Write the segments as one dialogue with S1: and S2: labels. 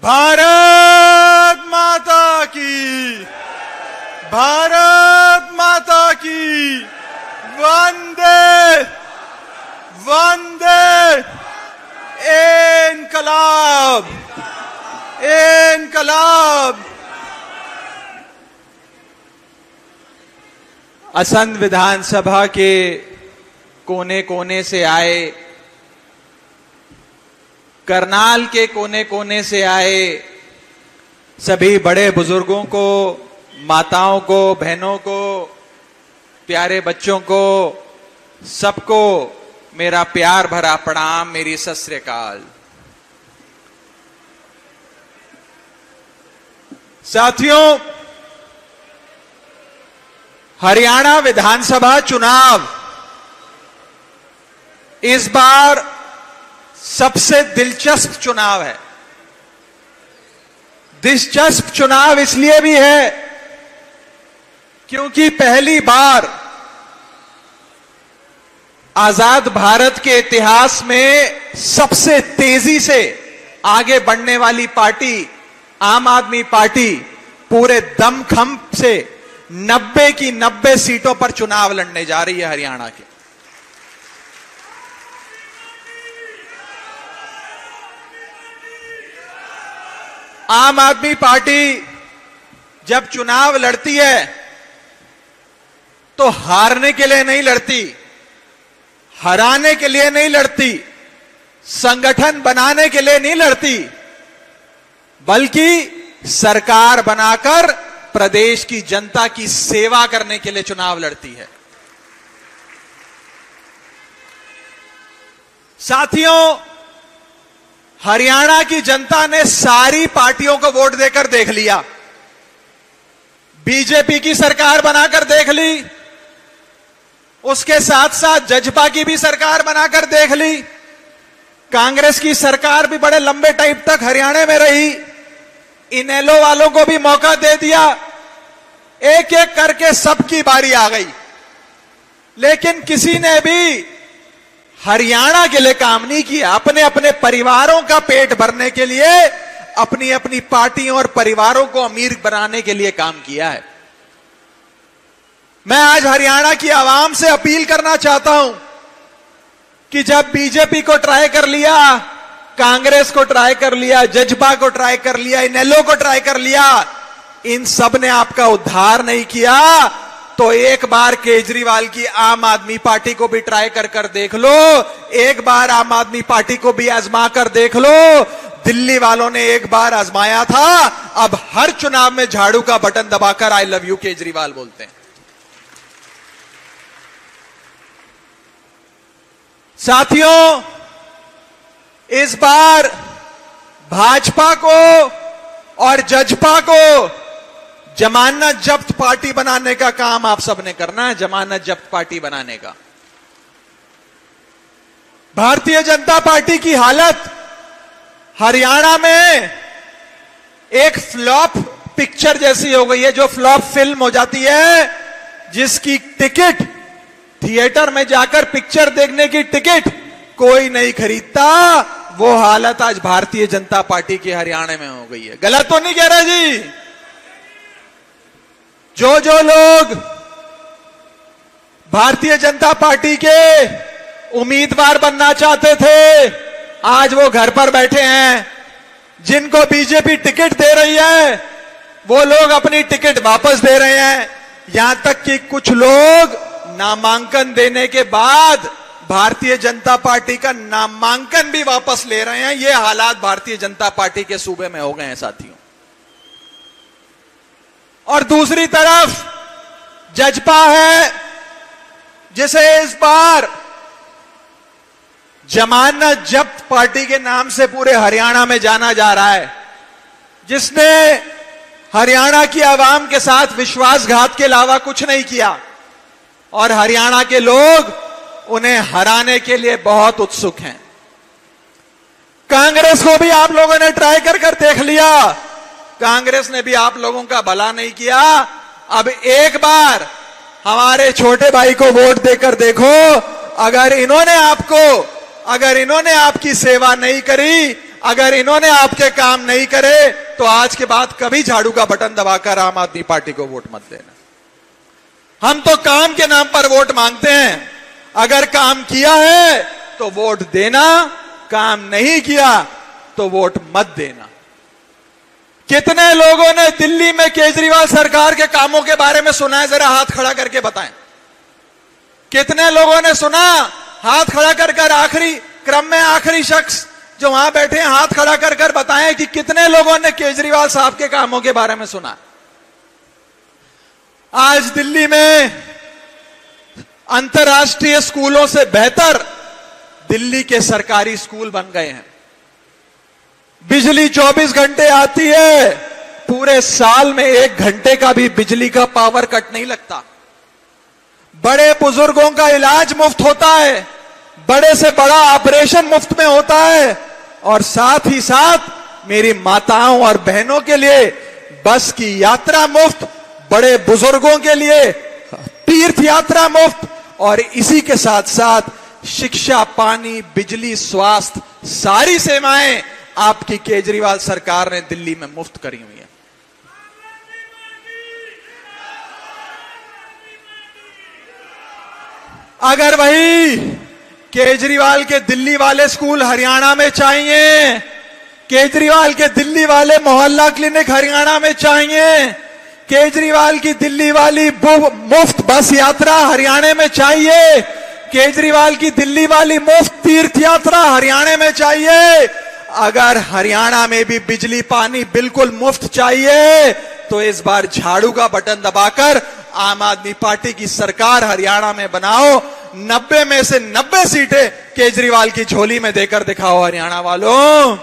S1: भारत माता की, भारत माता की, वंदे वंदे इनकलाब, इनकलाब। असंध विधानसभा के कोने कोने से आए, करनाल के कोने कोने से आए सभी बड़े बुजुर्गों को, माताओं को, बहनों को, प्यारे बच्चों को, सबको मेरा प्यार भरा प्रणाम, मेरी सत श्री अकाल। साथियों, हरियाणा विधानसभा चुनाव इस बार सबसे दिलचस्प चुनाव है। दिलचस्प चुनाव इसलिए भी है क्योंकि पहली बार आजाद भारत के इतिहास में सबसे तेजी से आगे बढ़ने वाली पार्टी आम आदमी पार्टी पूरे दमखम से 90 की 90 सीटों पर चुनाव लड़ने जा रही है हरियाणा के। आम आदमी पार्टी जब चुनाव लड़ती है तो हारने के लिए नहीं लड़ती, हराने के लिए नहीं लड़ती, संगठन बनाने के लिए नहीं लड़ती, बल्कि सरकार बनाकर प्रदेश की जनता की सेवा करने के लिए चुनाव लड़ती है। साथियों, हरियाणा की जनता ने सारी पार्टियों को वोट देकर देख लिया। बीजेपी की सरकार बनाकर देख ली, उसके साथ साथ जजपा की भी सरकार बनाकर देख ली, कांग्रेस की सरकार भी बड़े लंबे टाइम तक हरियाणा में रही, इनेलो वालों को भी मौका दे दिया। एक एक करके सबकी बारी आ गई, लेकिन किसी ने भी हरियाणा के लिए काम नहीं किया। अपने अपने परिवारों का पेट भरने के लिए, अपनी अपनी पार्टियों और परिवारों को अमीर बनाने के लिए काम किया है। मैं आज हरियाणा की आवाम से अपील करना चाहता हूं कि जब बीजेपी को ट्राई कर लिया, कांग्रेस को ट्राई कर लिया, जजपा को ट्राई कर लिया, इनेलो को ट्राई कर लिया, इन सब ने आपका उद्धार नहीं किया, तो एक बार केजरीवाल की आम आदमी पार्टी को भी ट्राई कर कर देख लो, एक बार आम आदमी पार्टी को भी आजमा कर देख लो। दिल्ली वालों ने एक बार आजमाया था, अब हर चुनाव में झाड़ू का बटन दबाकर आई लव यू केजरीवाल बोलते हैं। साथियों, इस बार भाजपा को और जजपा को जमानत जब्त पार्टी बनाने का काम आप सबने करना है। जमानत जब्त पार्टी बनाने का। भारतीय जनता पार्टी की हालत हरियाणा में एक फ्लॉप पिक्चर जैसी हो गई है, जो फ्लॉप फिल्म हो जाती है, जिसकी टिकट थिएटर में जाकर पिक्चर देखने की टिकट कोई नहीं खरीदता, वो हालत आज भारतीय जनता पार्टी की हरियाणा में हो गई है। गलत तो नहीं कह रहा जी? जो जो लोग भारतीय जनता पार्टी के उम्मीदवार बनना चाहते थे, आज वो घर पर बैठे हैं। जिनको बीजेपी टिकट दे रही है, वो लोग अपनी टिकट वापस दे रहे हैं। यहां तक कि कुछ लोग नामांकन देने के बाद भारतीय जनता पार्टी का नामांकन भी वापस ले रहे हैं। ये हालात भारतीय जनता पार्टी के सूबे में हो गए हैं साथियों। और दूसरी तरफ जजपा है, जिसे इस बार जमानत जब्त पार्टी के नाम से पूरे हरियाणा में जाना जा रहा है, जिसने हरियाणा की आवाम के साथ विश्वासघात के अलावा कुछ नहीं किया, और हरियाणा के लोग उन्हें हराने के लिए बहुत उत्सुक हैं। कांग्रेस को भी आप लोगों ने ट्राई कर कर देख लिया, कांग्रेस ने भी आप लोगों का भला नहीं किया। अब एक बार हमारे छोटे भाई को वोट देकर देखो, अगर इन्होंने आपकी सेवा नहीं करी, अगर इन्होंने आपके काम नहीं करे तो आज के बाद कभी झाड़ू का बटन दबाकर आम आदमी पार्टी को वोट मत देना। हम तो काम के नाम पर वोट मांगते हैं। अगर काम किया है तो वोट देना, काम नहीं किया तो वोट मत देना। कितने लोगों ने दिल्ली में केजरीवाल सरकार के कामों के बारे में सुना है? जरा हाथ खड़ा करके बताएं। कितने लोगों ने सुना? हाथ खड़ा कर आखिरी क्रम में आखिरी शख्स जो वहां बैठे हैं, हाथ खड़ा कर बताएं कि कितने लोगों ने केजरीवाल साहब के कामों के बारे में सुना। आज दिल्ली में अंतर्राष्ट्रीय स्कूलों से बेहतर दिल्ली के सरकारी स्कूल बन गए हैं। बिजली 24 घंटे आती है, पूरे साल में 1 घंटे का भी बिजली का पावर कट नहीं लगता। बड़े बुजुर्गों का इलाज मुफ्त होता है, बड़े से बड़ा ऑपरेशन मुफ्त में होता है, और साथ ही साथ मेरी माताओं और बहनों के लिए बस की यात्रा मुफ्त, बड़े बुजुर्गों के लिए तीर्थ यात्रा मुफ्त, और इसी के साथ साथ शिक्षा, पानी, बिजली, स्वास्थ्य, सारी सेवाएं आपकी केजरीवाल सरकार ने दिल्ली में मुफ्त करी हुई है। अगर वही केजरीवाल के दिल्ली वाले स्कूल हरियाणा में चाहिए, केजरीवाल के दिल्ली वाले मोहल्ला क्लिनिक हरियाणा में चाहिए, केजरीवाल की दिल्ली वाली मुफ्त बस यात्रा हरियाणा में चाहिए, केजरीवाल की दिल्ली वाली मुफ्त तीर्थ यात्रा हरियाणा में चाहिए, अगर हरियाणा में भी बिजली पानी बिल्कुल मुफ्त चाहिए तो इस बार झाड़ू का बटन दबाकर आम आदमी पार्टी की सरकार हरियाणा में बनाओ। 90 में से 90 सीटें केजरीवाल की झोली में देकर दिखाओ हरियाणा वालों।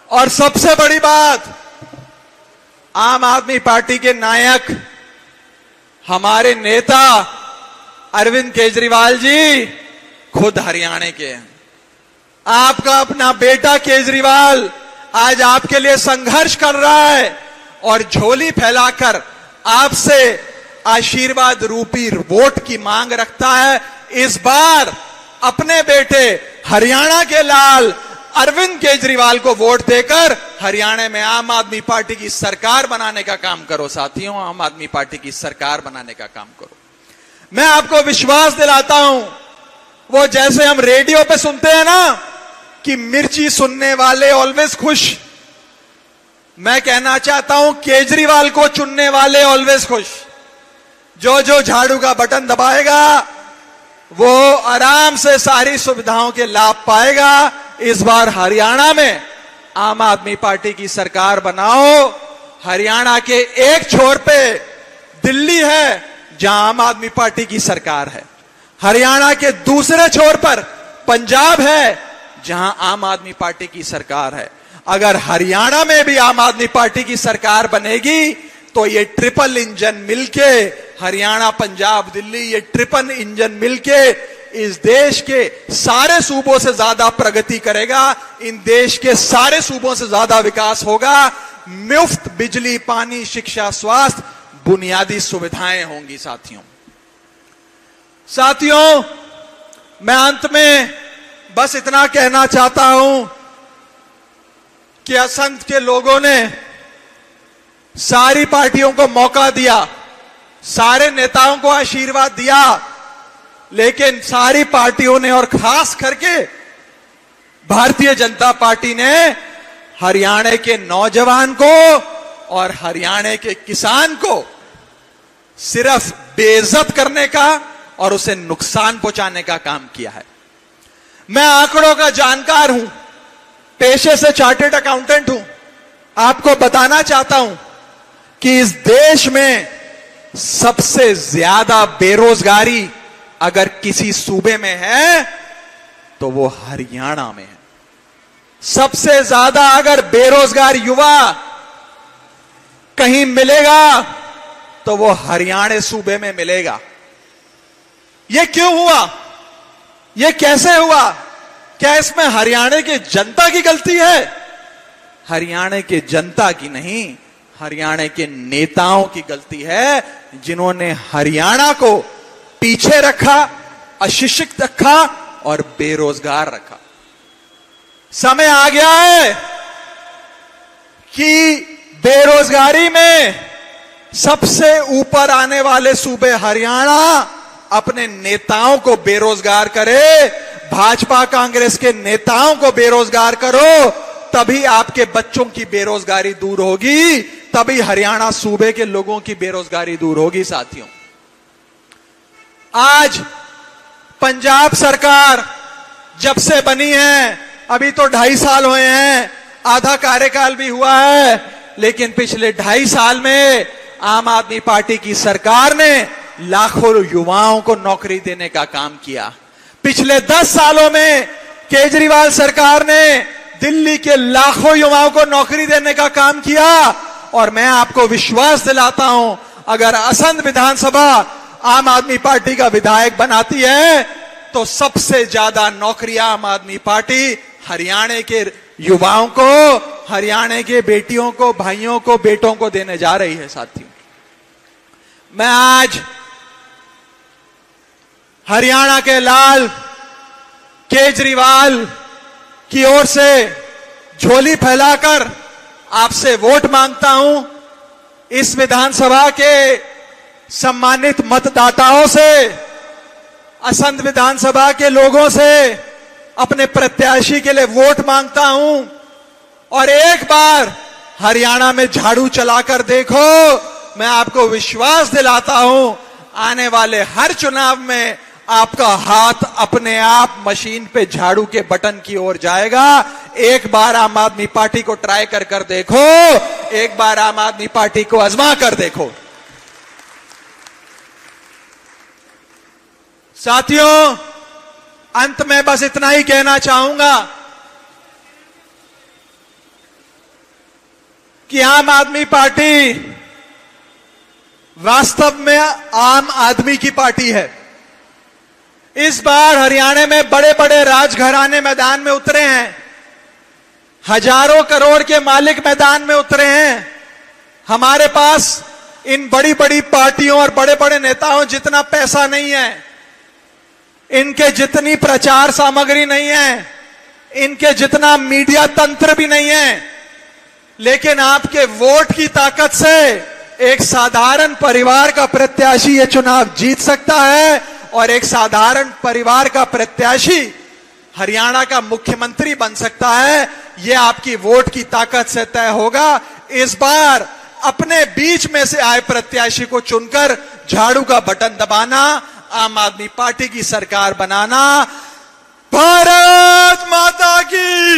S1: और सबसे बड़ी बात, आम आदमी पार्टी के नायक हमारे नेता अरविंद केजरीवाल जी खुद हरियाणा के हैं। आपका अपना बेटा केजरीवाल आज आपके लिए संघर्ष कर रहा है और झोली फैलाकर आपसे आशीर्वाद रूपी वोट की मांग रखता है। इस बार अपने बेटे हरियाणा के लाल अरविंद केजरीवाल को वोट देकर हरियाणा में आम आदमी पार्टी की सरकार बनाने का काम करो साथियों, आम आदमी पार्टी की सरकार बनाने का काम करो। मैं आपको विश्वास दिलाता हूं, वो जैसे हम रेडियो पे सुनते हैं ना कि मिर्ची सुनने वाले ऑलवेज खुश, मैं कहना चाहता हूं केजरीवाल को चुनने वाले ऑलवेज खुश। जो जो झाड़ू का बटन दबाएगा वो आराम से सारी सुविधाओं के लाभ पाएगा। इस बार हरियाणा में आम आदमी पार्टी की सरकार बनाओ। हरियाणा के एक छोर पे दिल्ली है जहां आम आदमी पार्टी की सरकार है, हरियाणा के दूसरे छोर पर पंजाब है जहां आम आदमी पार्टी की सरकार है। अगर हरियाणा में भी आम आदमी पार्टी की सरकार बनेगी तो ये ट्रिपल इंजन मिलके, हरियाणा, पंजाब, दिल्ली, ये ट्रिपल इंजन मिलके इस देश के सारे सूबों से ज्यादा प्रगति करेगा, इन देश के सारे सूबों से ज्यादा विकास होगा। मुफ्त बिजली, पानी, शिक्षा, स्वास्थ्य, बुनियादी सुविधाएं होंगी साथियों। मैं अंत में बस इतना कहना चाहता हूं कि असंध के लोगों ने सारी पार्टियों को मौका दिया, सारे नेताओं को आशीर्वाद दिया, लेकिन सारी पार्टियों ने और खास करके भारतीय जनता पार्टी ने हरियाणा के नौजवान को और हरियाणा के किसान को सिर्फ बेइज्जत करने का और उसे नुकसान पहुंचाने का काम किया है। मैं आंकड़ों का जानकार हूं, पेशे से चार्टर्ड अकाउंटेंट हूं। आपको बताना चाहता हूं कि इस देश में सबसे ज्यादा बेरोजगारी अगर किसी सूबे में है तो वो हरियाणा में है। सबसे ज्यादा अगर बेरोजगार युवा कहीं मिलेगा तो वो हरियाणा सूबे में मिलेगा। ये क्यों हुआ? ये कैसे हुआ? क्या इसमें हरियाणा की जनता की गलती है? हरियाणा की जनता की नहीं, हरियाणा के नेताओं की गलती है, जिन्होंने हरियाणा को पीछे रखा, अशिक्षित रखा और बेरोजगार रखा। समय आ गया है कि बेरोजगारी में सबसे ऊपर आने वाले सूबे हरियाणा अपने नेताओं को बेरोजगार करे। भाजपा कांग्रेस के नेताओं को बेरोजगार करो, तभी आपके बच्चों की बेरोजगारी दूर होगी, तभी हरियाणा सूबे के लोगों की बेरोजगारी दूर होगी। साथियों, आज पंजाब सरकार जब से बनी है, अभी तो 2.5 साल हुए हैं, आधा कार्यकाल भी हुआ है, लेकिन पिछले 2.5 साल में आम आदमी पार्टी की सरकार ने लाखों युवाओं को नौकरी देने का काम किया। पिछले 10 सालों में केजरीवाल सरकार ने दिल्ली के लाखों युवाओं को नौकरी देने का काम किया। और मैं आपको विश्वास दिलाता हूं, अगर असंध विधानसभा आम आदमी पार्टी का विधायक बनाती है तो सबसे ज्यादा नौकरियां आम आदमी पार्टी हरियाणा के युवाओं को, हरियाणा के बेटियों को, भाइयों को, बेटों को देने जा रही है। साथियों, मैं आज हरियाणा के लाल केजरीवाल की ओर से झोली फैलाकर आपसे वोट मांगता हूं। इस विधानसभा के सम्मानित मतदाताओं से, असंध विधानसभा के लोगों से अपने प्रत्याशी के लिए वोट मांगता हूं। और एक बार हरियाणा में झाड़ू चलाकर देखो, मैं आपको विश्वास दिलाता हूं, आने वाले हर चुनाव में आपका हाथ अपने आप मशीन पे झाड़ू के बटन की ओर जाएगा। एक बार आम आदमी पार्टी को ट्राई कर देखो, एक बार आम आदमी पार्टी को आजमा कर देखो। साथियों, अंत में बस इतना ही कहना चाहूंगा कि आम आदमी पार्टी वास्तव में आम आदमी की पार्टी है। इस बार हरियाणा में बड़े बड़े राजघराने मैदान में उतरे हैं, हजारों करोड़ के मालिक मैदान में उतरे हैं। हमारे पास इन बड़ी बड़ी पार्टियों और बड़े बड़े नेताओं जितना पैसा नहीं है, इनके जितनी प्रचार सामग्री नहीं है, इनके जितना मीडिया तंत्र भी नहीं है, लेकिन आपके वोट की ताकत से एक साधारण परिवार का प्रत्याशी ये चुनाव जीत सकता है। और एक साधारण परिवार का प्रत्याशी हरियाणा का मुख्यमंत्री बन सकता है। यह आपकी वोट की ताकत से तय होगा। इस बार अपने बीच में से आए प्रत्याशी को चुनकर झाड़ू का बटन दबाना, आम आदमी पार्टी की सरकार बनाना। भारत माता की